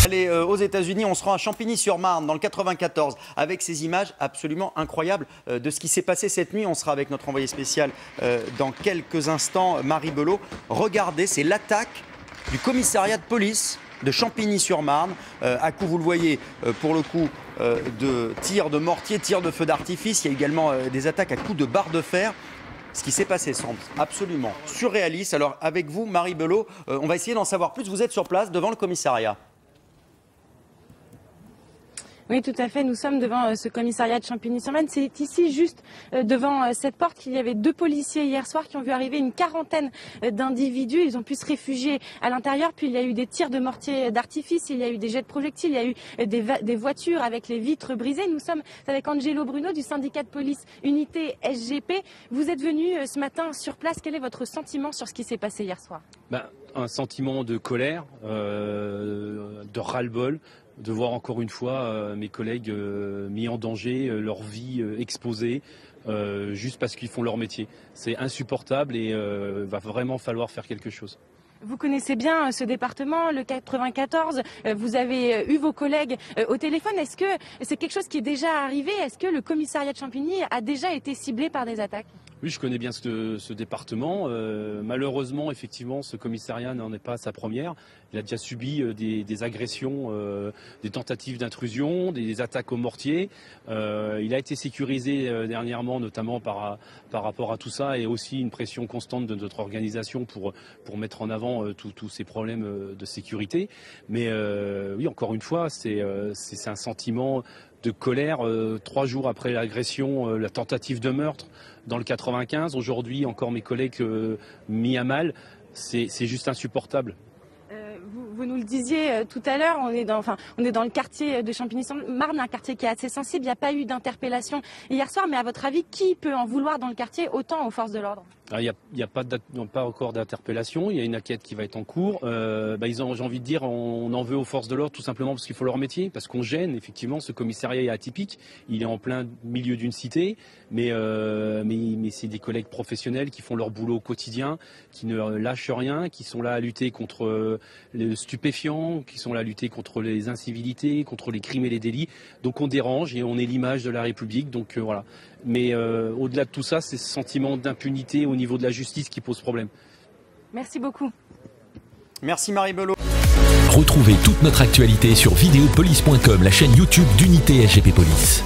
aller aux États-Unis. On se rend à Champigny-sur-Marne, dans le 94, avec ces images absolument incroyables de ce qui s'est passé cette nuit. On sera avec notre envoyé spécial dans quelques instants, Marie Belot. Regardez, c'est l'attaque du commissariat de police de Champigny-sur-Marne. À coup, vous le voyez, pour le coup, de tirs de mortier, tirs de feu d'artifice. Il y a également des attaques à coups de barre de fer. Ce qui s'est passé semble absolument surréaliste. Alors avec vous, Marie Belot, on va essayer d'en savoir plus. Vous êtes sur place devant le commissariat. Oui, tout à fait. Nous sommes devant ce commissariat de Champigny-sur-Marne. C'est ici, juste devant cette porte, qu'il y avait 2 policiers hier soir qui ont vu arriver une quarantaine d'individus. Ils ont pu se réfugier à l'intérieur. Puis il y a eu des tirs de mortier d'artifice, il y a eu des jets de projectiles, il y a eu des voitures avec les vitres brisées. Nous sommes avec Angelo Bruno du syndicat de police Unité SGP. Vous êtes venu ce matin sur place. Quel est votre sentiment sur ce qui s'est passé hier soir? Un sentiment de colère, de ras-le-bol, de voir encore une fois mes collègues mis en danger, leur vie exposée, juste parce qu'ils font leur métier. C'est insupportable et va vraiment falloir faire quelque chose. Vous connaissez bien ce département, le 94, vous avez eu vos collègues au téléphone. Est-ce que c'est quelque chose qui est déjà arrivé? Est-ce que le commissariat de Champigny a déjà été ciblé par des attaques? Oui, je connais bien ce département. Malheureusement, effectivement, ce commissariat n'en est pas à sa première. Il a déjà subi des agressions, des tentatives d'intrusion, des attaques au mortier. Il a été sécurisé dernièrement, notamment par rapport à tout ça, et aussi une pression constante de notre organisation pour mettre en avant tous ces problèmes de sécurité. Mais oui, encore une fois, c'est un sentiment de colère 3 jours après l'agression, la tentative de meurtre dans le 95. Aujourd'hui, encore mes collègues mis à mal. C'est juste insupportable. Vous nous le disiez tout à l'heure, on est dans le quartier de Champigny-sur-Marne, un quartier qui est assez sensible. Il n'y a pas eu d'interpellation hier soir, mais à votre avis, qui peut en vouloir dans le quartier autant aux forces de l'ordre? Il n'y a pas encore d'interpellation, il y a une enquête qui va être en cours. J'ai envie de dire, on en veut aux forces de l'ordre tout simplement parce qu'il faut leur métier, parce qu'on gêne. Effectivement, ce commissariat est atypique, il est en plein milieu d'une cité, mais c'est des collègues professionnels qui font leur boulot au quotidien, qui ne lâchent rien, qui sont là à lutter contre les stupéfiants, qui sont là à lutter contre les incivilités, contre les crimes et les délits. Donc on dérange et on est l'image de la République, donc voilà. Mais au-delà de tout ça, c'est ce sentiment d'impunité au niveau de la justice qui pose problème. Merci beaucoup. Merci Marie Belot. Retrouvez toute notre actualité sur videopolice.com, la chaîne YouTube d'Unité SGP Police.